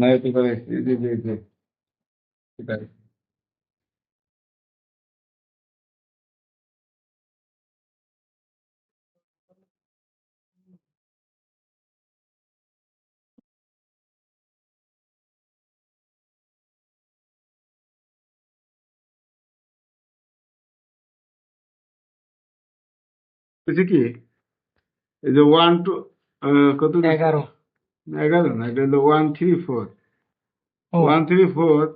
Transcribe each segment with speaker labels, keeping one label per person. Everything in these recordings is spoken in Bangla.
Speaker 1: না হতে পারে এটাই। হচ্ছে কি এই যে 1 2 কত
Speaker 2: 11
Speaker 1: 11 না, এটা হলো 1 3 4
Speaker 2: ও
Speaker 1: 1 3 4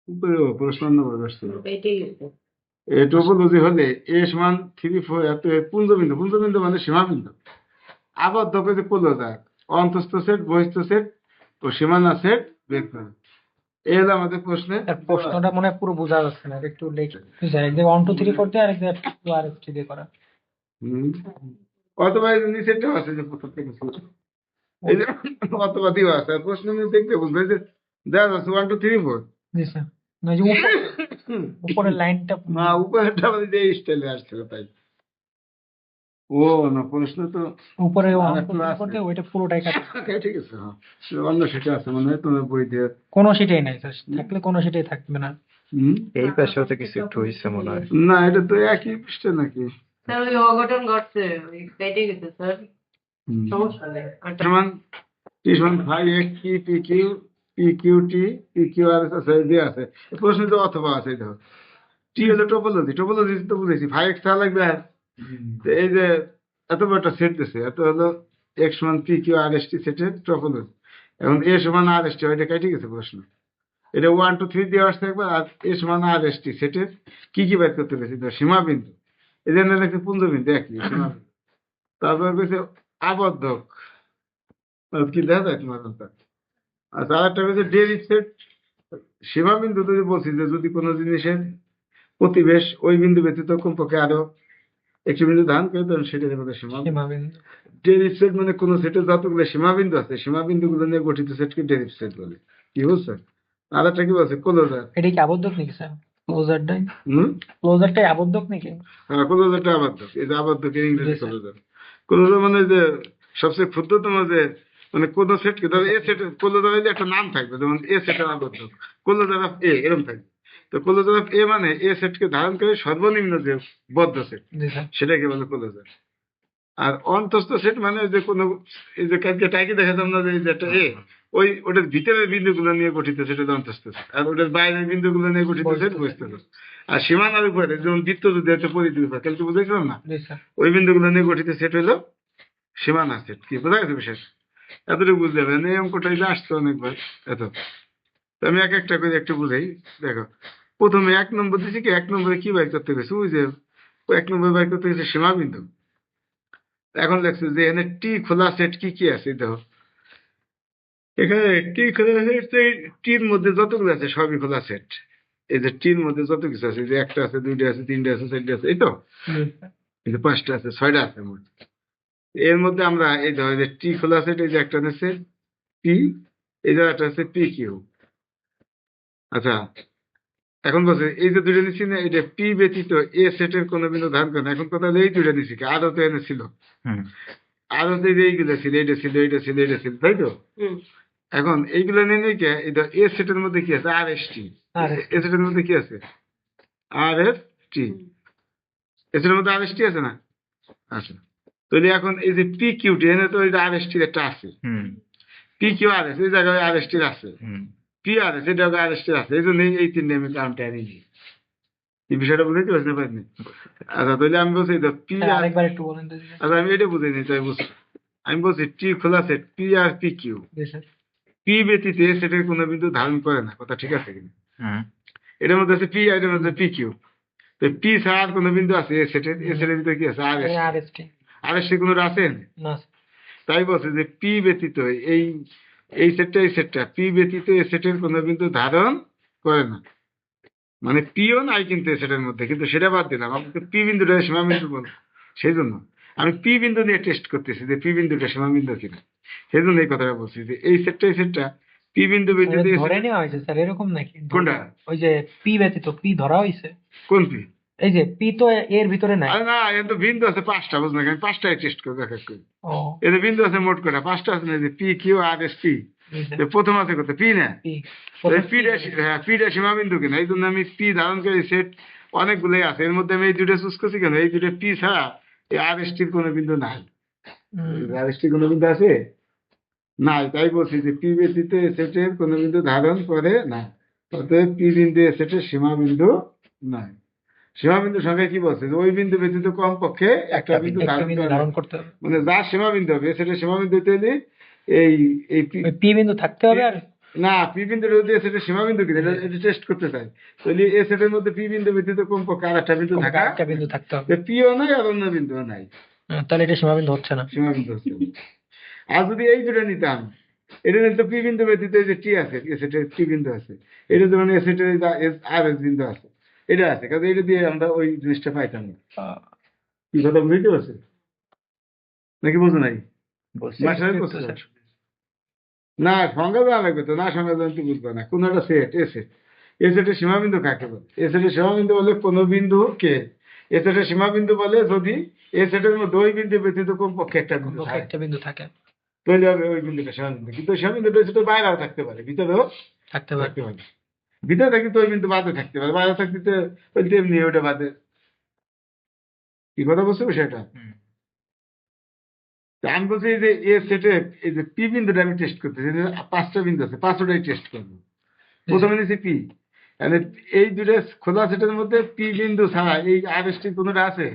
Speaker 1: উপরে প্রশ্ন নম্বর আসছিল এ টোপোলজি হলে এ সমান 3 4 এত পুঞ্জবিন্দু, পুঞ্জবিন্দু মানে সীমাবিন্দু আবদ্ধ করে করলো যাক অন্তস্থ সেট বহিস্থ সেট ও সীমানা সেট বের করে। এই হলো আমাদের প্রশ্নে
Speaker 2: তার প্রশ্নটা মনে হয় পুরো বোঝা যাচ্ছে না, একটু লেখি এক যে 1 2 3 4 দিয়ে আরেক যে 2 আর 3 দিয়ে করা।
Speaker 1: হম অথবা এই নিচেরটাও আছে যে প্রথম থেকে শুরু। এই যে অথবা দিও আছে আর প্রশ্ন নিয়ে দেখতে বুঝবে যে দেখা যাচ্ছে 1 2 3 4।
Speaker 2: জি স্যার, না যে উপরের লাইনটা
Speaker 1: না উপরেরটা আমাদের যে স্টাইলে আসছিল তাই। ও না প্রশ্ন তো
Speaker 2: উপরে
Speaker 1: আর
Speaker 2: 1
Speaker 1: একটু
Speaker 2: 2 3 4
Speaker 1: আছে।
Speaker 2: দিয়ে ওইটা পুরোটাই কাটা।
Speaker 1: ঠিক আছে, হ্যাঁ অন্য সেটা আছে মনে হয় তোমার বই দিয়ে।
Speaker 2: কোনো সিটেই নাই স্যার, থাকলে কোনো সিটেই থাকবে না।
Speaker 1: হম
Speaker 3: এই পাশে হতে কিছু একটু হয়েছে মনে হয়।
Speaker 1: না এটা তো একই পৃষ্ঠা নাকি।
Speaker 4: স্যার ওই অঘটন ঘটছে, ওই কেটে গেছে স্যার, সমস্যা নেই।
Speaker 1: সমান টি সমান ভাই এক কি পি কিউ পি কিউ আর আছে দিয়ে আছে প্রশ্ন তো অথবা আছে দেখো টি হলো টোপোলজি, টোপোলজি তো বুঝেছি ভাই এক্স থাকা লাগবে আর তো এই যে এত বড় একটা সেট দিছে এত হলো এক্স সমান পি কিউ আর এস টি সেটের টোপোলজি। এখন এ সমান আর এস টি ওইটা কেটে গেছে প্রশ্ন। এটা 1 2 3 দিয়ে আসছে একবার আর এ সমান আর এস টি সেটের কি বের করতে পেরেছি তো সীমাবিন্দু এই জন্য দেখছি পুঞ্জবিন্দু একই সীমাবিন্দু। তারপর কইছে আবদ্ধক কি দেখা যায় তোমার কথা। আচ্ছা আর একটা হচ্ছে ডেরিভ সেট সীমাবিন্দু যদি বলছি যে যদি কোনো জিনিসের প্রতিবেশ ওই বিন্দু ব্যতীত কমপক্ষে আরো একটি বিন্দু ধারণ করে তখন সেটা হবে সীমাবিন্দু।
Speaker 2: সীমাবিন্দু।
Speaker 1: ডেরিভ সেট মানে কোন সেটের যতগুলো সীমাবিন্দু আছে সীমাবিন্দু গুলো নিয়ে গঠিত সেটকে ডেরিভ সেট বলে। কি বুঝছো? আর একটা কি বলছে ক্লোজার।
Speaker 2: এটা কি আবদ্ধক নাকি স্যার? ক্লোজারটাই
Speaker 1: হম
Speaker 2: ক্লোজারটাই আবদ্ধক নাকি?
Speaker 1: হ্যাঁ ক্লোজারটা আবদ্ধক, এই যে আবদ্ধকের ইংরেজি
Speaker 2: জি, স্যার।
Speaker 1: ক্লোজার। ক্লোজার মানে যে সবচেয়ে ক্ষুদ্রতম যে মানে কোন সেটকে ধরো এ সেটের ক্লোজার হলে একটা নাম থাকবে যেমন এ সেটের আবদ্ধক ক্লোজার অফ এ এরকম থাকবে। তো ক্লোজার অফ এ মানে এ সেটকে ধারণ করে সর্বনিম্ন যে বদ্ধ সেট
Speaker 2: জি স্যার।
Speaker 1: সেটাকে বলে ক্লোজার। আর অন্তস্থ সেট মানে ওই যে কোনো এই যে কালকে টাইকে দেখাতাম না যে এই যে একটা এ ওই ওটার ভিতরের বিন্দুগুলো নিয়ে গঠিত সেট হচ্ছে অন্তস্থ সেট আর ওটার বাইরের বিন্দুগুলো নিয়ে গঠিত সেট বহিস্থ সেট। আর সীমানার উপরে যেমন বৃত্ত যদি একটা পরিধির উপর কালকে বুঝেছিলাম না
Speaker 2: জি স্যার।
Speaker 1: ওই বিন্দুগুলো নিয়ে গঠিত সেট হলো সীমানা সেট। কি বোঝা গেছে বিশেষ এতটুকু বুঝতে হবে এই অঙ্কটা যে আসতো অনেকবার এত। তো আমি এক একটা করে একটু বুঝাই দেখো। প্রথমে 1 নম্বর দিচ্ছি কি 1 নম্বরে কি বাইর করতে গেছে ওই যে 1 নম্বরে বাইর করতে গেছে সীমাবিন্দু। এখন দেখছে যে এখানে টি খোলা সেট কি কি আছে দেখো এখানে টি খোলা সেট টির মধ্যে যতগুলো আছে সবই খোলা সেট। এই যে টির মধ্যে যত কিছু আছে এই যে একটা আছে দুইটা আছে তিনটা আছে চারটা আছে এই তো এই যে 5টা আছে 6টা আছে মোট। এর মধ্যে আমরা এই ধরো যে টি খোলা সেট এই যে একটা আছে পি এই যে একটা আছে পি কিউ। আচ্ছা এখন বলছে এই যে দুইটা নিচ্ছি না এটা পি ব্যতীত এ সেটের কোনো বিন্দু ধারণ করে না। এখন কথা হলো এই দুইটা নিচ্ছি কি আরো তো এনে ছিল আরো তো এইগুলো ছিল এইটা ছিল এইটা ছিল এইটা ছিল তাই তো। এখন এইগুলো নিয়ে নিয়ে কে এটা এ সেটের মধ্যে কি আছে আর এস টি এ সেটের মধ্যে কি আছে আর এস টি এ সেটের মধ্যে আর এস টি আছে না। আচ্ছা তাহলে এখন এই যে পি কিউটি এনে তো আর এস টির একটা আছে পি কিউ আর এস এই জায়গায় আর এস টির আছে পি আর এস এই জায়গায় আর এস টির আছে এই জন্য এই তিনটে আমি কাউন্টে আনিনি। এই বিষয়টা বুঝতে পারছি না পারিনি। আচ্ছা তাহলে আমি বলছি পি আর
Speaker 2: আরেকবার একটু বলেন তো।
Speaker 1: আচ্ছা আমি এটা বুঝে নিই তাই বুঝছি। আমি বলছি টি খোলা সেট পি আর P Q
Speaker 2: G sir.
Speaker 1: P ব্যতীত এ সেটের কোনো বিন্দু ধারণ করে না কথা ঠিক আছে কিনা। এটার মধ্যে আছে পি আর এর মধ্যে পি কিউ তো পি ছাড়া আর কোনো বিন্দু আছে এ সেটের ভিতরে কি আছে আর এস
Speaker 2: আরএসটি
Speaker 1: আর এস কোনো আছে
Speaker 2: না।
Speaker 1: তাই বলছে যে পি ব্যতীত এই এই সেটটা পি ব্যতীত এ সেটের কোনো বিন্দু ধারণ করে না মানে পিও নাই কিন্তু এ সেটের মধ্যে কিন্তু সেটা বাদ দিলাম আমাকে পি বিন্দুটা সীমাবিন্দু বল সেই জন্য আমি পি বিন্দু নিয়ে টেস্ট করতেছি যে পি বিন্দুটা সীমাবিন্দু কিনা সেই জন্য এই কথাটা বলছি যে এই সেটটা পি বিন্দু ব্যতীত
Speaker 2: ধরে নেওয়া হয়েছে স্যার এরকম নাকি?
Speaker 1: কোনটা
Speaker 2: ওই যে পি ব্যতীত পি ধরা হয়েছে।
Speaker 1: কোন পি
Speaker 2: এই যে পি তো এর ভিতরে নাই।
Speaker 1: আরে না, এর তো বিন্দু আছে 5টা, বুঝলেন, আমি 5টায় টেস্ট করে দেখা করি।
Speaker 2: ও
Speaker 1: এতে বিন্দু আছে মোট কটা, 5টা আছে না, যে P Q R S P.
Speaker 2: জি স্যার,
Speaker 1: প্রথম আছে কত, পি না?
Speaker 2: পি
Speaker 1: পি ড্যাশ, হ্যাঁ পি ড্যাশ সীমাবিন্দু কিনা, এই জন্য আমি পি ধারণকারী সেট অনেকগুলোই আছে, এর মধ্যে আমি এই দুটো চুজ করছি কেন, এই দুটো পি ছাড়া এই আর এস টির কোনো বিন্দু নাই। আর এস টির কোনো বিন্দু আছে নাই, তাই বলছি যে পি ব্যতীত এ সেটের কোনো বিন্দু ধারণ করে না। অতএব পি বিন্দু এ সেটের সীমাবিন্দু নাই। সীমাবিন্দু সংখ্যা কি বলছে, যে ওই বিন্দু ব্যতীত কমপক্ষে একটা বিন্দু
Speaker 2: একটা
Speaker 1: ধারণ
Speaker 2: বিন্দু
Speaker 1: করে না।
Speaker 2: ধারণ করতে হবে,
Speaker 1: মানে যার সীমাবিন্দু হবে সেটা সীমাবিন্দু তৈরি, এই এই
Speaker 2: ওই পি বিন্দু থাকতে হবে। আর
Speaker 1: না, পি বিন্দু যদি এ সেটের সীমাবিন্দু কিনা এটা টেস্ট করতে চাই, তাহলে এ সেটের মধ্যে পি বিন্দু ব্যতীত কমপক্ষে আর একটা বিন্দু থাকা,
Speaker 2: একটা বিন্দু থাকতে হবে,
Speaker 1: পিও নাই আর অন্য বিন্দুও নাই,
Speaker 2: তাহলে এটা সীমাবিন্দু হচ্ছে না।
Speaker 1: সীমাবিন্দু হচ্ছে না। আর যদি এই দুটো নিতাম, এটা নিতে পি বিন্দু ব্যতীত এই যে টি আছে, এ সেটের পি বিন্দু আছে, এটা যেমন এ সেটের আর এস বিন্দু আছে, এটা আছে, কারণ এটা দিয়ে আমরা ওই জিনিসটা পাইতাম না। কি কথা বুঝতে পারছে নাকি বোঝো নাই?
Speaker 3: বলছি
Speaker 1: মাস্টার
Speaker 2: একটু
Speaker 1: করছে
Speaker 2: স্যার।
Speaker 1: না, সংজ্ঞা জানা লাগবে তো, না সংজ্ঞা জানতে বুঝবে না। কোন একটা সেট, এ সেট, এ সেটের সীমাবিন্দু কাকে বলে? এ সেটের সীমাবিন্দু বলে কোন বিন্দু কে, এ সেটের সীমাবিন্দু বলে যদি এ সেটের মধ্যে ওই বিন্দু ব্যতীত কমপক্ষে একটা বিন্দু
Speaker 2: কমপক্ষে
Speaker 1: থাকে,
Speaker 2: একটা বিন্দু থাকে,
Speaker 1: তৈরি হবে ওই বিন্দুটা সীমাবিন্দু। কিন্তু ওই সীমাবিন্দুটা সেটা বাইরেও থাকতে পারে, ভিতরেও
Speaker 2: থাকতে পারে।
Speaker 1: থাকতে পারে। ভিতরে থাকতে তো ওই বিন্দু বাদে থাকতে পারে, বাইরে থাকতে তো ওই তেমনি ওটা বাদে। কি কথা বলছো সেটা? তা আমি বলছি এই যে এ সেটে এই যে পি বিন্দুটা আমি টেস্ট করতেছি, এই যে 5টা বিন্দু আছে, 5টাই টেস্ট করবো। প্রথমে নিচ্ছি পি, তাহলে এই দুটো খোলা সেটের মধ্যে পি বিন্দু ছাড়া এই আর এস টি কোনোটা আছে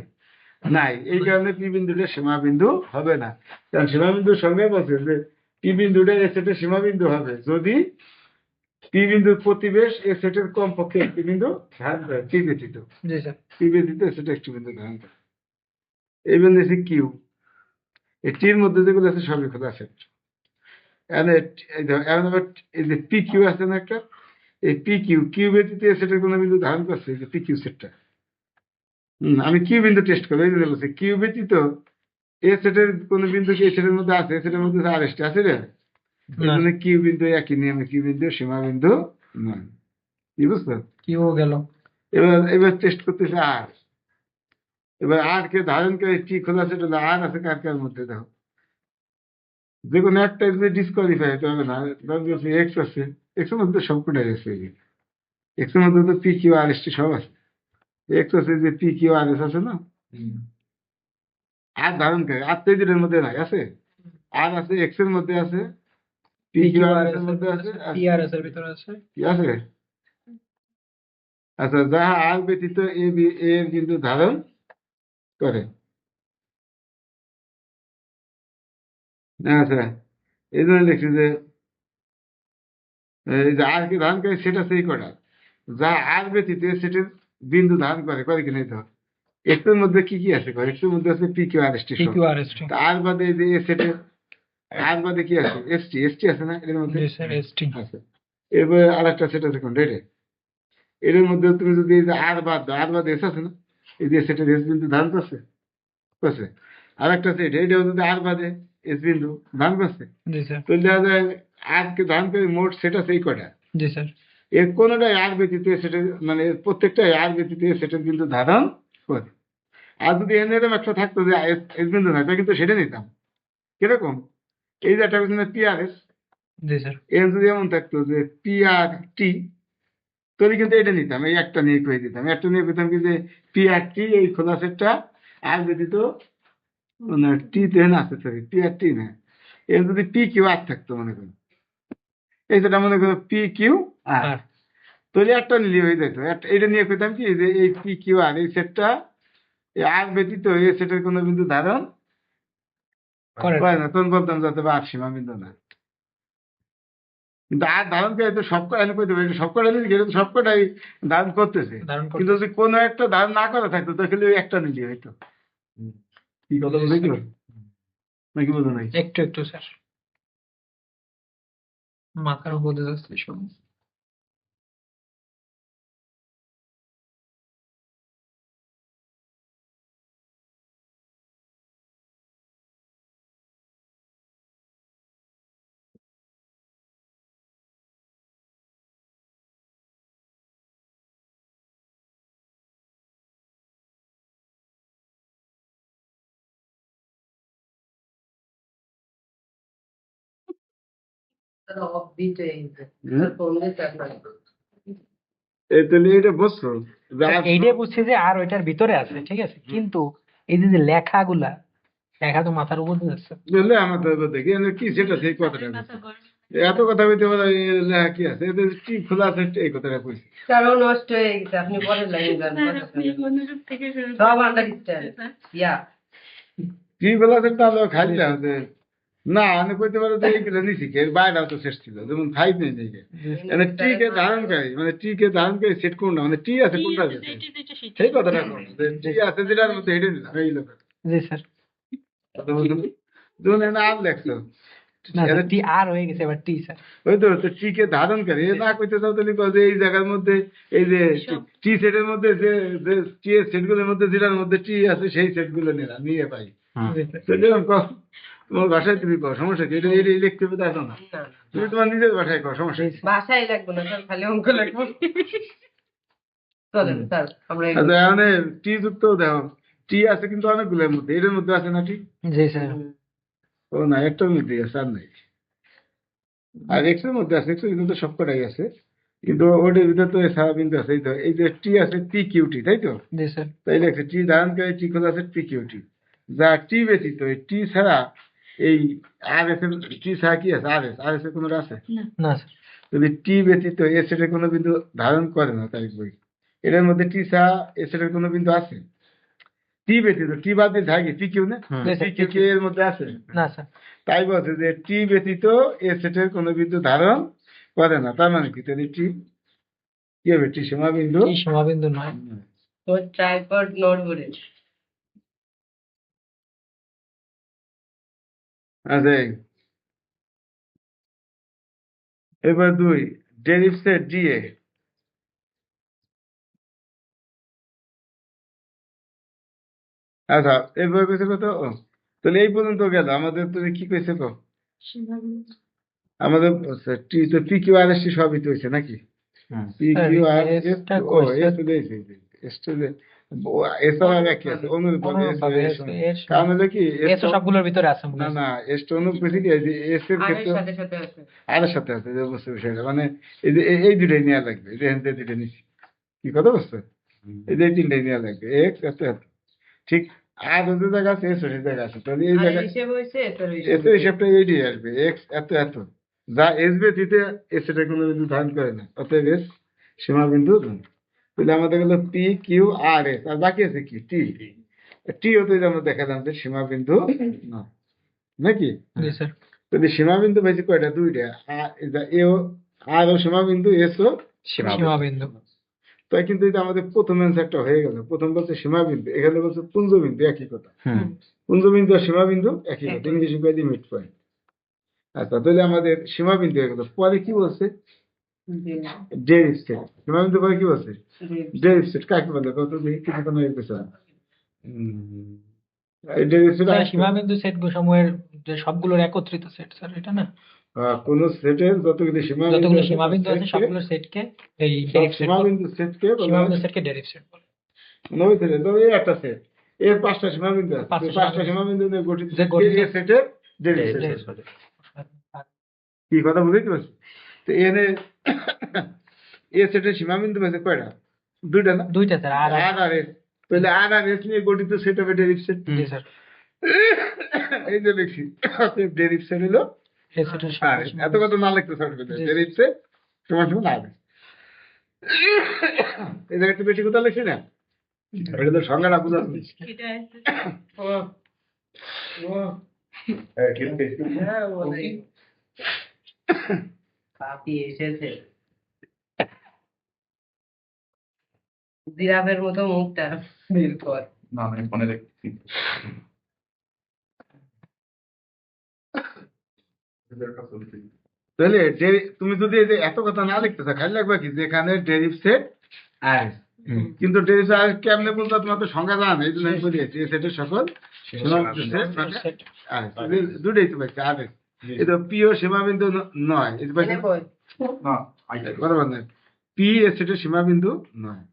Speaker 1: নাই, এই কারণে পি বিন্দুটা সীমা বিন্দু হবে না। কারণ সীমা বিন্দুর সঙ্গে বলছে যে পি বিন্দুটা এ সেটের সীমা বিন্দু হবে যদি পি বিন্দুর প্রতিবেশ এ সেটের কমপক্ষে একটি বিন্দু ধারণ করে, পি ব্যতীত,
Speaker 2: জি স্যার,
Speaker 1: পি ব্যতীত এ সেটে একটি বিন্দু ধারণ করে। এই বিন্দু আছে কিউ, এই টির মধ্যে যেগুলো আছে সবই খোলা সেট। এখন আবার এই যে পি কিউ আছে না একটা, এই পি কিউ, কিউ ব্যতীত এ সেটের কোনো বিন্দু ধারণ করছে, এই যে পি কিউ সেটটা। আমি কিউ বিন্দু টেস্ট করবো, এই জন্য বলছি কিউ ব্যতীত এ সেটের কোন বিন্দু কি এ সেটের মধ্যে আছে, এ সেটের মধ্যে আর এস টি আছে রে, এই
Speaker 2: না
Speaker 1: জন্য কিউ বিন্দু একই নিয়মে কিউ বিন্দু সীমা বিন্দু নয়। কি বুঝছো?
Speaker 2: কিও গেল।
Speaker 1: এবার এবার টেস্ট করতেছে আর, এবার আর কে ধারণ করে কি খোলা সেট হলো, আর আছে কার কার মধ্যে দেখো, যে কোনো একটা যদি ডিসকোয়ালিফাই হতে হবে না। ধর বলছি এক্স আছে, এক্স এর মধ্যে সবকটাই আছে, এক্স এর মধ্যে তো পি কিউ আর এস টি সব আছে, এক্স আছে যে পি কিউ আর এস আছে না, আর ধারণ করে আর তো এই দুটোর মধ্যে নাই, আছে আর আছে এক্স এর মধ্যে আছে, পি
Speaker 2: পি
Speaker 1: কিউ
Speaker 2: কিউ
Speaker 1: আর
Speaker 2: আর
Speaker 1: এস
Speaker 2: এস
Speaker 1: এর
Speaker 2: এর
Speaker 1: মধ্যে
Speaker 2: ভিতরে
Speaker 1: আছে,
Speaker 2: আছে,
Speaker 1: আর
Speaker 2: পি আর এস এর ভিতরে আছে।
Speaker 1: কি আছে? আচ্ছা, যাহা আর ব্যতীত এ এর বিন্দু ধারণ করে। আচ্ছা, এই জন্য লিখছি যে এই যে আর কি ধারণ করে সেটা সেই কটা, যা আর ব্যতীত সেটার বিন্দু ধারণ করে, করে কিনা তো এক্স এর মধ্যে কি কি আছে, এক্স এর মধ্যে আছে P Q R S T
Speaker 2: P
Speaker 1: সব।
Speaker 2: কিউ আর এস টি।
Speaker 1: তা আর বাদে এই যে এ সেটের আর বাদে কি আছে, এস টি, এস টি আছে না এর মধ্যে?
Speaker 2: জি স্যার, এস টি।
Speaker 1: আছে। এবার আর একটা সেট আছে কোনটা, এটা এর মধ্যে তুমি যদি এই যে আর বাদ দাও, আর বাদে এস আছে না, এই যে সেটের এস বিন্দু ধারণ করছে, করছে। আর একটা সেট, এটাও যদি আর বাদে এস বিন্দু ধারণ করছে,
Speaker 2: জি স্যার,
Speaker 1: তো দেখা যায় আর কে ধারণ করে মোট সেট আছে এই কটা,
Speaker 2: জি স্যার,
Speaker 1: এর কোনোটাই আর ব্যতীত সেটের মানে প্রত্যেকটাই আর ব্যতীত সেটের বিন্দু ধারণ করে। আর যদি এরকম একটা থাকতো যে এস বিন্দু নাই, তাহলে কিন্তু সেটা নিতাম। কিরকম? এই যে একটা পি আর এস,
Speaker 2: জি স্যার,
Speaker 1: এর যদি এমন থাকতো যে পি আর টি, তাহলে কিন্তু এটা নিতাম, এই একটা নিয়ে কয়ে দিতাম, একটা নিয়ে পেতাম কি যে পি আর টি এই খোলা সেটটা আর ব্যতীত মানে টি তে না আছে, সরি পি আর টি না, এর যদি পি কিউ আর থাকতো মনে করি, এই যেটা মনে করো পি কিউ আর,
Speaker 2: আর
Speaker 1: তাহলে একটা নিলে হয়ে যেত। এটা নিয়ে পেতাম কি যে এই পি কিউ আর এই সেটটা এই আর ব্যতীত এই সেটের কোনো বিন্দু ধারণ
Speaker 2: করে
Speaker 1: করে না, তখন বলতাম যাতে বা আর সীমা বিন্দু না। কিন্তু আর ধারণ করে তো সবকটা এনে করতে পারি, সবকটা নিলে গেলে তো সবকটাই ধারণ করতেছে,
Speaker 2: ধারণ
Speaker 1: কিন্তু
Speaker 2: করতে।
Speaker 1: যদি কোনো একটা ধারণ না করা থাকতো তাহলে ওই একটা নিলে হয়তো। কি কথা বলে কি নাকি বোঝো নাই?
Speaker 2: একটু একটু স্যার, মাথার উপর দিয়ে যাচ্ছে সব।
Speaker 4: অফবিট হয়ে গেছে
Speaker 1: হুম?
Speaker 4: ফোন দিতে আপনার
Speaker 1: এই তাহলে এটা বুঝছো যে আর
Speaker 2: এইটাই বুঝছি যে আর ওইটার ভিতরে আছে, ঠিক আছে, কিন্তু এই যে লেখাগুলা, লেখা তো মাথার উপর দিয়ে যাচ্ছে।
Speaker 1: বললে আমার তো দেখি কি সেটা সেই কথাটা বলছে। এত কথা বলতে পারে কি আছে এদের টি খোলা আছে এই কথাটা কইছে।
Speaker 4: কারণ নষ্ট হয়ে গেছে আপনি পরের লাইনে যান সব আন্ডারস্ট্যান্ড ইয়া
Speaker 1: টি খোলা আছে তাহলে খাইতে হবে না আমি কইতে পারো যে এইগুলো নিছি এর বাইরেও তো শেষ ছিল যেমন ফাইভ নেই দেখে মানে টি কে ধারণকারী মানে টি কে ধারণকারী সেট কোনটা মানে টি আছে কোনটা আছে সেই কথাটা কোন টি আছে যেটার মধ্যে এটা নিলাম এই লোক
Speaker 2: জি স্যার।
Speaker 1: তুমি না আর লেখছো
Speaker 2: না স্যার, টি আর হয়ে গেছে, এবার টি স্যার।
Speaker 1: ওই তো টি কে ধারণকারী এ না কইতে চাও তাহলে কও যে এই জায়গার মধ্যে এই যে টি সেটের মধ্যে যে যে টি এর সেটগুলোর মধ্যে যেটার মধ্যে টি আছে সেই সেটগুলো নিলাম নিয়ে পাই
Speaker 2: জি স্যার।
Speaker 1: তো যেরকম কও তোমার ভাষায় তুমি কও সমস্যা কি এটা এটা লিখতে হবে তা তো না
Speaker 4: না
Speaker 1: তুমি তোমার নিজের ভাষায় কও সমস্যা কি?
Speaker 4: ভাষাই লাগবে না স্যার খালি অঙ্ক লাগবে চলেন স্যার আমরা
Speaker 1: আচ্ছা এখানে টি যুক্ত দেখো টি আছে কিন্তু অনেকগুলোর মধ্যে এর মধ্যে আছে না টি
Speaker 2: জি স্যার।
Speaker 1: ও না একটার মধ্যে আছে আর নাই আর এক্স এর মধ্যে আছে এক্স এর কিন্তু সবকটাই আছে কিন্তু ওটার ভিতরে তো সারা বিন্দু আছে এই তো এই যে টি আছে পি কিউটি তাই তো
Speaker 2: জি স্যার।
Speaker 1: তাই লেখছে টি ধারণকারী টি খোলা আছে পি কিউটি যা টি ব্যতীত এই টি ছাড়া এই আর এস এর টি ছাড়া কি আছে আর এস এর কোনোটা আছে
Speaker 2: না স্যার।
Speaker 1: যদি টি ব্যতীত এস এর কোনো বিন্দু ধারণ করে না তাই বই এটার মধ্যে টি ছাড়া এস এর কোনো বিন্দু আছে টি ব্যতীত টি বাদ দিয়ে থাকে পি কিউ না
Speaker 2: জি স্যার,
Speaker 1: পি কিউ এর মধ্যে আছে
Speaker 2: না স্যার।
Speaker 1: তাই বলছে যে টি ব্যতীত এ সেটের কোনো বিন্দু ধারণ করে না তার মানে কি তাহলে টি কি হবে টি সীমা বিন্দু
Speaker 2: টি সীমাবিন্দু নয়।
Speaker 4: তো ট্রাইপড নোট করে
Speaker 1: আচ্ছা এবার দুই ডেরিভ সেট ডিএ আচ্ছা এবার কইছে কত ও, তাহলে এই পর্যন্ত গেল আমাদের তুমি কি কইছে কো আমাদের টি তো পি কিউ আর এস টি সবই তো হয়েছে নাকি পি কিউ আর এস
Speaker 2: এসটা
Speaker 1: ও
Speaker 2: কইছে।
Speaker 1: এস তো দিয়েছে এস তো এস তো আগে কি আছে অনুরূপ
Speaker 2: অনুরূপভাবে
Speaker 1: এস
Speaker 2: এর
Speaker 1: কারণ হলো কি
Speaker 2: এর তো সবগুলোর ভিতরে আছে মনে
Speaker 1: না
Speaker 2: হয়।
Speaker 1: না এস তো অনুরূপ কি যে এস এর
Speaker 4: আগের
Speaker 1: ক্ষেত্রে
Speaker 4: সাথে সাথে আছে
Speaker 1: আর সাথে আছে যে বুঝতে বিষয়টা মানে এই যে এই দুটাই নেওয়া লাগবে এই যে এখান থেকে দুটো নিচ্ছি কি কথা বুঝছো এই যে এই তিনটাই নেওয়া লাগবে এক্স এত এত ঠিক আর ওদের জায়গা আছে এস ওদের জায়গা আছে তাহলে এই
Speaker 4: আর
Speaker 1: জায়গা
Speaker 4: হিসেব হয়েছে এটার
Speaker 1: এস এর হিসাবটা এইটাই আসবে এক্স এত এত যা এস ব্যতীত এস এটা কোনো বিন্দু ধারণ করে না অতএব এস সীমা বিন্দু নয়। তাহলে আমাদের গেল পি কিউ আর এস আর বাকি আছে কি টি টি হতে আমরা দেখালাম যে সীমা বিন্দু নয় নাকি
Speaker 2: জি স্যার।
Speaker 1: যদি সীমাবিন্দু পাইছি কয়টা দুইটা এও আর ও সীমাবিন্দু এস ও
Speaker 2: সীমাবিন্দু।
Speaker 1: তাই কিন্তু এটা আমাদের প্রথম অ্যান্সারটা হয়ে গেল প্রথম বলছে সীমাবিন্দু এখানে বলছে পুঞ্জবিন্দু একই কথা পুঞ্জবিন্দু আর সীমাবিন্দু একই কথা ইংলিশ ইংরেজি মিড পয়েন্ট আচ্ছা তাহলে আমাদের সীমাবিন্দু হয়ে গেল পরে কি বলছে ডেরিভ সেট সীমাবিন্দু পরে কি বলছে ডেরিভ সেট কাকে বলে কত কিছু তো নয় কিছু ডেরিভ সেট
Speaker 2: স্যার, সীমাবিন্দু সেট সমূহের যে সবগুলোর একত্রিত সেট স্যার, এটা না?
Speaker 1: কোন সেটের যতগুলি
Speaker 2: যতগুলো সীমাবিন্দু আছে সবগুলোর সেটকে এই ডেরিভ সেট বলে।
Speaker 1: সীমাবিন্দু সেটকে
Speaker 2: সীমাবিন্দু সেটকে ডেরিভ সেট বলে।
Speaker 1: নয় থেকে তো এই একটা সেট এর পাঁচটা সীমাবিন্দু আছে
Speaker 2: পাঁচটা
Speaker 1: পাঁচটা সীমাবিন্দু নিয়ে গঠিত
Speaker 2: যে গঠিত
Speaker 1: এই সেটের ডেরিভ সেট
Speaker 2: ডেরিভ সেট।
Speaker 1: কি কথা বুঝতে পারছি তো এনে এই সেটের সীমাবিন্দু আছে কয়টা দুইটা না
Speaker 2: দুইটা স্যার। আর
Speaker 1: আর আর এস তাহলে আর আর এস নিয়ে গঠিত সেট হবে ডেরিভ সেট
Speaker 2: জি স্যার।
Speaker 1: এই যে লিখছি ডেরিভ সেট হলো
Speaker 2: এই সেটের
Speaker 1: আর এত কথা না লিখতে থাকবে ডেরিভ সেট সমান সমান আর এই জায়গায় একটু বেশি কথা লিখছি না এটা তো সংজ্ঞাটা বুঝা
Speaker 4: হ্যাঁ বলে পাপি এসেছে জিরাফের মতো মুখটা বের কর
Speaker 3: না আমি ফোনে দেখছি
Speaker 1: তাহলে তুমি যদি এই যে এত কথা না লিখতে চাও খালি লাগবে কি যেখানে ডেরিভ সেট আর কিন্তু ডেরিভ সেট আর কেমনে বলতো তোমার তো সংজ্ঞা জানা নেই এই জন্য আমি বলেছি এই সেটের সকল
Speaker 2: সেট।
Speaker 1: দুটোই তো পাইছে আর এই তো পি ও সীমাবিন্দু নয় এই যে পাইছে
Speaker 4: এনে কই
Speaker 3: না
Speaker 1: বরাবর নয় পি এ সেটের সীমাবিন্দু নয়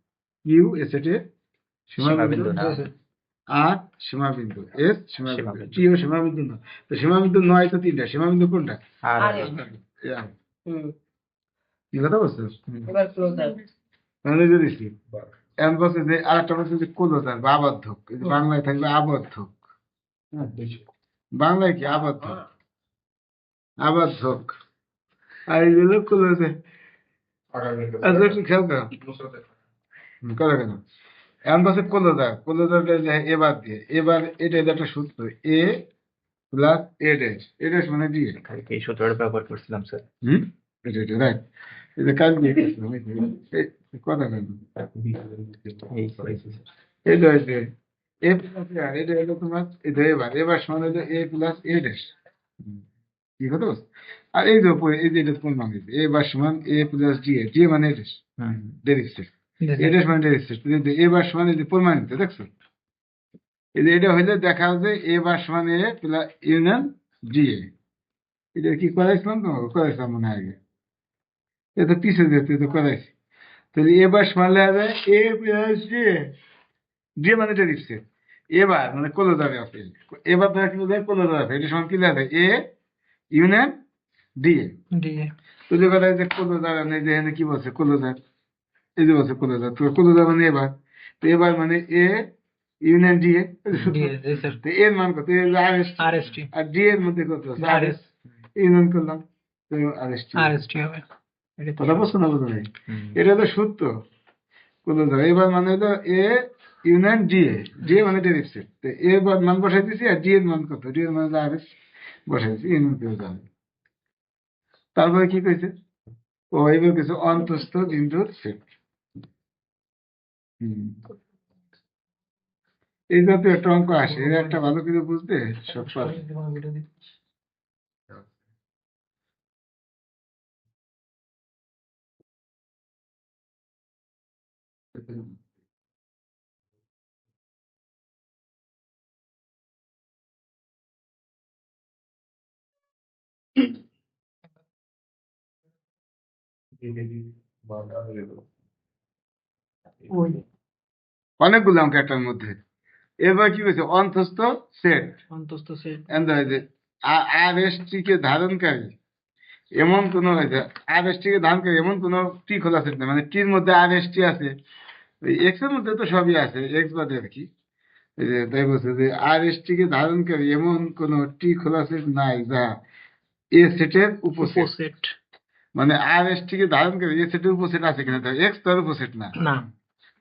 Speaker 1: কিউ এ সেটের সীমাবিন্দু
Speaker 3: সীমাবিন্দু না।
Speaker 1: আর সীমাবিন্দু এস সীমাবিন্দু টি ও সীমাবিন্দু নয় তো সীমাবিন্দু নয় তো তিনটা সীমাবিন্দু কোনটা
Speaker 3: আর
Speaker 4: আরে
Speaker 1: এম
Speaker 4: হুম
Speaker 1: কি কথা বলছো
Speaker 4: এবার ক্লোজার
Speaker 1: মানে যে দিছি এম বলছে যে আরেকটা বলছে যে কোলোজার বা আবদ্ধক এই যে বাংলায় থাকবে আবদ্ধক হ্যাঁ, বাংলায় কি আবদ্ধক আবদ্ধক আর এই হলো কোলোজার আচ্ছা একটু খেয়াল করো করো কেন এম বলছে কোলোজার কোলোজারটা যে এবার দিয়ে এবার এটা একটা সূত্র A plus A dash A dash মানে দিয়ে
Speaker 3: কালকে এই সূত্রটা ব্যবহার করছিলাম স্যার।
Speaker 1: হুম এটা রাইট এটা কাজ দিয়ে করছিলাম এই কথা কেন
Speaker 3: এই করেছি স্যার।
Speaker 1: এটা হচ্ছে এ প্লাস আর এটা হলো তোমার এটা এবার সমান হলো এ প্লাস এ ড্যাশ কি কথা বলছো? আর এই যে উপরে এই যে এটা কোন মান দিচ্ছে এবার সমান এ প্লাস জি জি মানে a dash derivative A dash মানে ডেরিভেটিভ এবার সমান এই যে প্রমাণিত দেখছো এই যে এটা হইলে দেখা যাচ্ছে এ বার সমান এ প্লাস ইউনিয়ন জি এটা কি করাইছিলাম তোমাকে করাইছিলাম মনে হয় আগে এটা পিছিয়ে যেতে তো করাইছি তাহলে এবার সমান হবে এ প্লাস জি জি মানে ডেরিভেটিভ এবার মানে কোলোজারে আছে এবার দেখা কি বোঝায় কোলোজার আছে এটা সমান কি লেখা এ ইউনিয়ন ডি
Speaker 2: দিয়ে
Speaker 1: তো যে কথা যে কোলোজার নেই যে এখানে কি বলছে কোলোজার এই যে বলছে কোলোজার তো কোলোজার মানে এবার তো এবার মানে এ ইউনিয়ন ডি
Speaker 2: দিয়ে জি স্যার
Speaker 1: তো এর মান কত আর এস
Speaker 2: আরএসটি
Speaker 1: আর ডি এর মধ্যে কত আছে আর এস
Speaker 2: আরএস
Speaker 1: ইউনিয়ন করলাম তো আর এস
Speaker 2: আরএসটি হবে এটা তো
Speaker 1: কথা বলছো না বুঝো নাই
Speaker 3: হুম।
Speaker 1: এটা হলো সূত্র কোলোজার এবার মানে হলো এ union D A D A মানে ডেরিভেটিভ তো এ বার মান বসাই দিছি আর ডি এর মান কত ডি এর মান আর এস বসাই দিছি ইউনিয়ন করে যাবে তারপরে কি কইছে ও এবার কিছু অন্তস্থ বিন্দুর সেট এই জাতীয় একটা অঙ্ক আসে এর একটা ভালো করে বুঝতে সব পারে অনেকগুলো অঙ্ক একটার মধ্যে এবার কি হয়েছে অন্তস্থ সেট
Speaker 2: অন্তস্থ সেট
Speaker 1: আর এস টি কে ধারণকারী এমন কোন আর এস টি কে ধারণকারী এমন কোন টি খোলা সেট না মানে টির মধ্যে আর এস টি আছে এক্স এর মধ্যে তো সবই আছে এক্স বাদে আর কি এই যে তাই বলছে যে আর এস টি কে ধারণকারী এমন কোন টি খোলা সেট নাই যা এ সেটের উপসেট
Speaker 2: উপসেট
Speaker 1: মানে আর এস টি কে ধারণকারী এ সেটের উপসেট আছে কিনা তাই এক্স তার উপসেট না
Speaker 2: না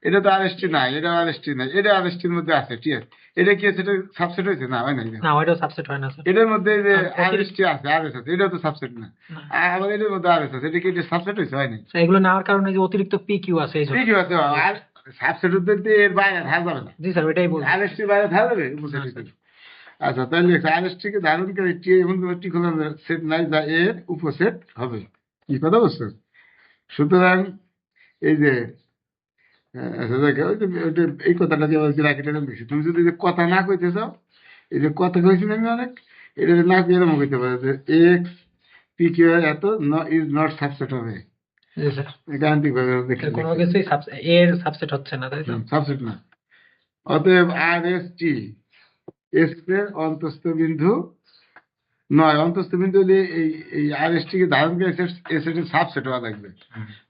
Speaker 1: এটা তো আর এস টি নাই এটা আর এস টি নাই এটা আর এস টির মধ্যে আছে ঠিক আছে এটা কি সেটা সাবসেট হয়েছে না হয় নাই
Speaker 2: না ওইটাও সাবসেট হয় না স্যার
Speaker 1: এটার মধ্যে যে
Speaker 2: আর
Speaker 1: আর এস টি আছে আর এস আছে এটা তো সাবসেট না
Speaker 2: না।
Speaker 1: আবার এটার মধ্যে আর এস আছে এটা কি এটা সাবসেট হয়েছে হয় নাই
Speaker 2: স্যার, এগুলো নেওয়ার কারণে যে অতিরিক্ত পি কিউ আছে এই জন্য
Speaker 1: ঠিকই আছে আর সাবসেট হতে এর বাইরে ধার যাবে না
Speaker 2: জি স্যার ওইটাই বলছি
Speaker 1: আর এস টি বাইরে ধার যাবে উপসেট হতে আচ্ছা তাহলে আর এস টি কে ধারণ করে টি এমন কোনো টি খোলা সেট নাই যা এর উপসেট হবে কি কথা বলছো সুতরাং এই যে আচ্ছা দেখো ওই যে এই কথাটা যে বলছি রাখিটা বেশি তুমি যদি যে কথা না কইতে চাও এই যে কথা কইছি না আমি অনেক এটা যদি না কইলে এরকম কইতে পারে যে এক্স পি কিউ আর এত ইজ নট সাবসেট হবে
Speaker 2: জি স্যার
Speaker 1: গাণিতিক ভাবে দেখে
Speaker 2: কোনো কিছুই এর সাবসেট হচ্ছে না তাই তো
Speaker 1: সাবসেট না অতএব আর এস টি এস এর অন্তস্থ বিন্দু নয় অন্তস্থ বিন্দু হলে এই আর এস টি কে ধারণ করে এস এর সাবসেট হওয়া লাগবে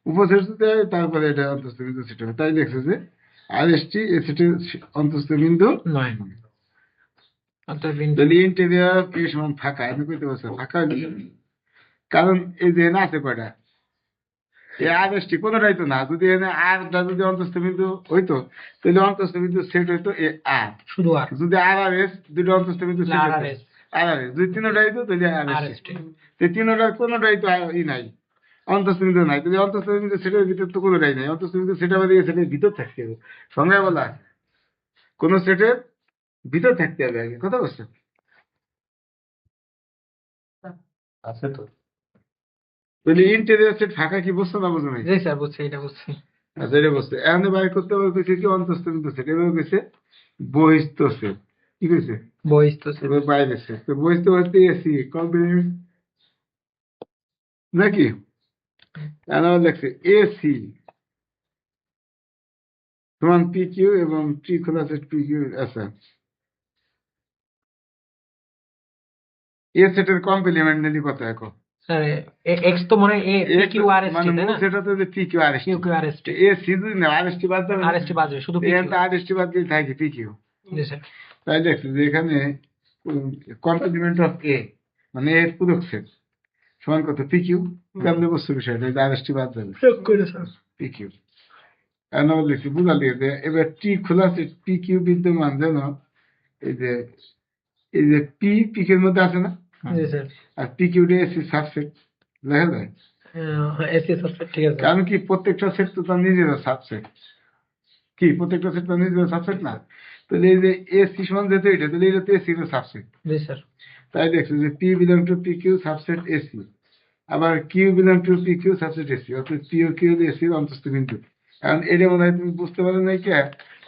Speaker 1: উপসেট হতে তারপরে এটা অন্তস্থ বিন্দু সেট হবে তাই দেখছে যে আর এস টি এস এর অন্তস্থ বিন্দু
Speaker 2: নয় অর্থাৎ বিন্দু
Speaker 1: যদি ইন্টেরিয়র এ সমান ফাঁকা আমি কইতে পারছি ফাঁকা হইলে কারণ এই যে না আছে কয়টা এই আর এস টি কোনোটাই তো না যদি এনে আরটা যদি অন্তস্থ বিন্দু হইতো তাহলে অন্তস্থ বিন্দু সেট হইতো এ আর
Speaker 2: শুধু আর
Speaker 1: যদি আর আর এস দুটো অন্তস্থ বিন্দু সেট
Speaker 2: আর আর
Speaker 1: হইতো
Speaker 2: এস
Speaker 1: আর আর এস যদি তিনটাই হইতো তাহলে আর
Speaker 2: আর
Speaker 1: এস
Speaker 2: এস টি
Speaker 1: এই তিনটা কোনোটাই তো ই নাই অন্তস্থ বিন্দু নাই তাহলে অন্তস্থ বিন্দু সেটের ভিতর তো কোনোটাই নাই অন্তস্থ বিন্দু সেটা বাদে সেটের ভিতর থাকতে হবে সংজ্ঞায় বলা আছে কোন সেটের ভিতর থাকতে হবে আগে কথা বলছো
Speaker 3: আছে তো
Speaker 1: তাহলে ইন্টেরিয়র সেট ফাঁকা কি বুঝছো না বুঝো নাই
Speaker 2: জি স্যার বুঝছি এটা বুঝছি
Speaker 1: আচ্ছা এটা বুঝতে এখন বাইর করতে পারবে কইছে কি অন্তস্থ বিন্দু সেট এবার কইছে বহিস্থ সেট কি কইছে
Speaker 2: বহিস্থ সেট
Speaker 1: এবার বাইরে সেট তো বহিস্থ হচ্ছে এসি কমপ্লিমেন্ট নাকি এখন আবার লেখছে এসি সমান পি কিউ এবং টি খোলা সেট পি কিউ আচ্ছা এ সেটের কমপ্লিমেন্ট নিলি কত এখন
Speaker 2: স্যার এক্স তো মনে হয় A P Q R S
Speaker 1: মানে
Speaker 2: টি, তাই
Speaker 1: মূল
Speaker 2: না?
Speaker 1: সেট হতে P Q R S
Speaker 2: Q Q R S T,
Speaker 1: A C যদি না আর এস টি বাদ দেবে
Speaker 2: আর এস টি বাজবে শুধু পি
Speaker 1: এখানে
Speaker 2: কিউ।
Speaker 1: তো আর এস টি বাদ দিয়ে থাকে পি কিউ।
Speaker 2: G sir.
Speaker 1: তাই দেখছি যে এখানে কমপ্লিমেন্ট অফ এ মানে এর পূরক সেট সমান কত পি কিউ। কেমনে বস্তু বিষয়টা আর এস টি বাদ দেবে
Speaker 2: প্রয়োগ করে স্যার।
Speaker 1: P Q. এখন আবার লিখছি বুঝালি যে এবার টি খোলা সেট পি কিউ বিদ্যমান যেন এই যে পি পি কিউর মধ্যে আছে না,
Speaker 2: জি স্যার।
Speaker 1: আর পি কিউটা এসি সাবসেট লেখা যায়।
Speaker 2: এসি সাবসেট, ঠিক আছে।
Speaker 1: কারণ কি প্রত্যেকটা সেট তো তার নিজের সাবসেট, কি প্রত্যেকটা সেট তার নিজের সাবসেট না, তাহলে এই যে এসি সমান যেহেতু এটা, তাহলে এটা তো এসি এর সাবসেট।
Speaker 2: জি স্যার।
Speaker 1: তাই দেখছি যে P belong to P Q subset AC, আবার Q belong to P Q subset AC, অর্থাৎ পি ও কিউ এসির অন্তস্থ বিন্দু। কারণ এটা মনে হয় তুমি বুঝতে পারো নাই কে,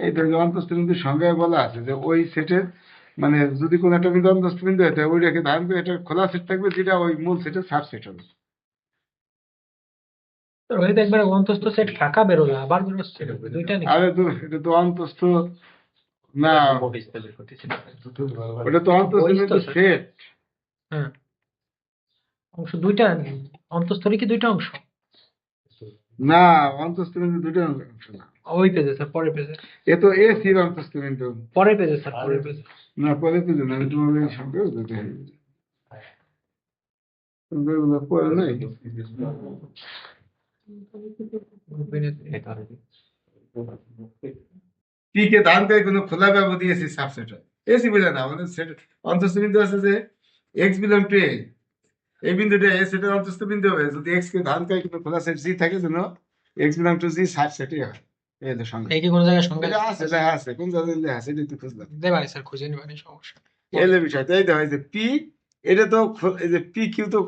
Speaker 1: এইটা যে অন্তস্থ বিন্দুর সংজ্ঞায় বলা আছে যে ওই সেটের মানে যদি কোনো একটা বিন্দু অন্তস্থ বিন্দু হয় তাহলে ওইটাকে ধারণ করে এটা খোলা সেট থাকবে যেটা ওই মূল সেটের সাবসেট হবে।
Speaker 2: তো ওইটা একবার অন্তস্থ সেট ফাঁকা বেরোলো, আবার বেরোচ্ছে দুইটা নাকি?
Speaker 1: আরে তো এটা তো অন্তস্থ না,
Speaker 3: বহিস্থ বের করতেছি না।
Speaker 1: ওটা তো অন্তস্থ
Speaker 2: বহিস্থ
Speaker 1: বিন্দু
Speaker 2: সেট।
Speaker 1: সেট।
Speaker 2: হ্যাঁ, অংশ দুইটা, অন্তস্থরই কি দুইটা অংশ?
Speaker 1: না, অন্তস্থ বিন্দু দুটো অংশ না,
Speaker 2: ওই পেজে স্যার, পরের পেজে।
Speaker 1: এ তো এসির অন্তস্থ বিন্দু।
Speaker 2: পরের পেজে স্যার, পরের পেজে।
Speaker 1: না পরে তো জানা, আমি তোমাকে এই সংখ্যা দিতে হবে, তোমরা এগুলো পড়ে নাই।
Speaker 3: এটা হবে।
Speaker 1: পি কে ধারণ করে কোনো খোলা ব্যবধি এসি সাবসেট হয়। এসি বলে না, আমাদের সেট অন্তস্থ বিন্দু আছে যে এক্স বিলং টু এ, এই বিন্দুটা এ সেটের অন্তস্থ বিন্দু হবে যদি এক্স কে ধারণ করে কোনো খোলা সেট জি থাকে যেন এক্স বিলং টু জি সাবসেটই হয়। এই হলো সংজ্ঞা।
Speaker 2: এই কি কোনো জায়গায় সংজ্ঞা
Speaker 1: এটা আছে, লেখা আছে, কোন জায়গায় লেখা আছে এটা একটু খুঁজলাম।
Speaker 2: দেবানি স্যার, খুঁজে নিবানি, সমস্যা।
Speaker 1: এলে বিষয়টা এই দেখো, এই যে পি, এটা তো এই যে পি কিউ তো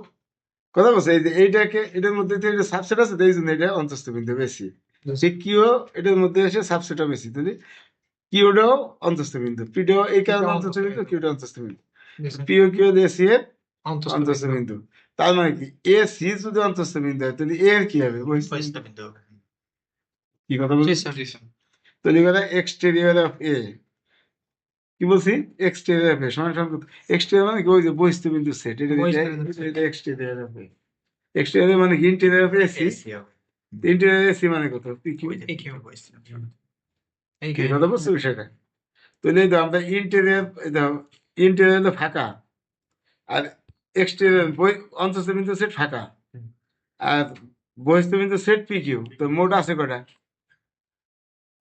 Speaker 1: কথা বলছে, এই যে এইটাকে এটার মধ্যে তো এটা সাবসেট আছে, এই জন্য এটা অন্তস্থ বিন্দু বেশি। যে কিউ এটার মধ্যে এসে সাবসেটও বেশি, তাহলে কিউটাও অন্তস্থ বিন্দু, পিটাও এই কারণে অন্তস্থ বিন্দু, কিউটা অন্তস্থ বিন্দু,
Speaker 2: জি স্যার।
Speaker 1: পিও কিউ এসি এর
Speaker 2: অন্তস্থ
Speaker 1: অন্তস্থ বিন্দু। তার মানে কি এ সি যদি অন্তস্থ বিন্দু হয় তাহলে এর কি হবে বহিস্থ বিন্দু। কি কথা
Speaker 2: জি
Speaker 1: বলছি?
Speaker 2: স্যার, জি স্যার।
Speaker 1: তাহলে এবারে এক্সটেরিয়র অফ এ, কি বলছি এক্সটেরিয়র অফ এ সমান সমান এক্সটেরিয়র মানে কি ওই যে বহিস্থ বিন্দু সেট,
Speaker 2: বহিস্থ বিন্দু set।
Speaker 1: এটা এক্সটেরিয়র অফ এ। এক্সটেরিয়র মানে কি interior of AC, interior AC মানে কত পি কিউ।
Speaker 2: এই কি এই
Speaker 1: কি কথা বলছো বিষয়টা? তাহলে এই দাও আমরা ইন্টেরিয়র, দাও ইন্টেরিয়র হলো ফাঁকা আর এক্সটেরিয়র অন্তস্থ বিন্দু সেট ফাঁকা আর বহিস্থ বিন্দু সেট পি কিউ। তো মোট আছে কটা?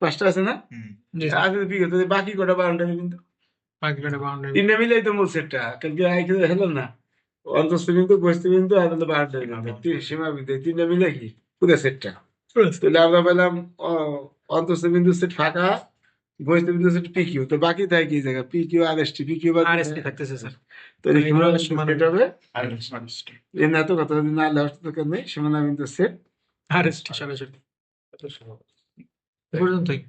Speaker 1: 5টা আছে না?
Speaker 2: জি স্যার।
Speaker 1: আছে পি কিউ, তাহলে বাকি কটা বাউন্ডারি বিন্দু?
Speaker 2: বাকি কটা বাউন্ডারি।
Speaker 1: তিনটা মিলেই তো মূল সেটটা, কালকে আইকে হলো না অন্তস্থ বিন্দু বহিস্থ বিন্দু আর হলো বাউন্ডারি বিন্দু, সীমা বিন্দু, এই তিনটা মিলে কি পুরো সেটটা। তাহলে আমরা পেলাম অন্তস্থ বিন্দু সেট ফাঁকা, বহিস্থ বিন্দু সেট পি কিউ, তো বাকি থাকে কি জায়গা পি কিউ আর এস টি, পি কিউ
Speaker 2: আর এস টি থাকতেছে স্যার।
Speaker 1: তাহলে
Speaker 2: এই
Speaker 1: সীমা
Speaker 2: হলো
Speaker 1: বিন্দু
Speaker 2: সীমানা
Speaker 1: সেট হবে।
Speaker 3: আর
Speaker 1: এই না তো কথা যদি না লেখা তো কেন সীমানা বিন্দু সেট
Speaker 2: আর এস টি সরাসরি। এ পর্যন্তই।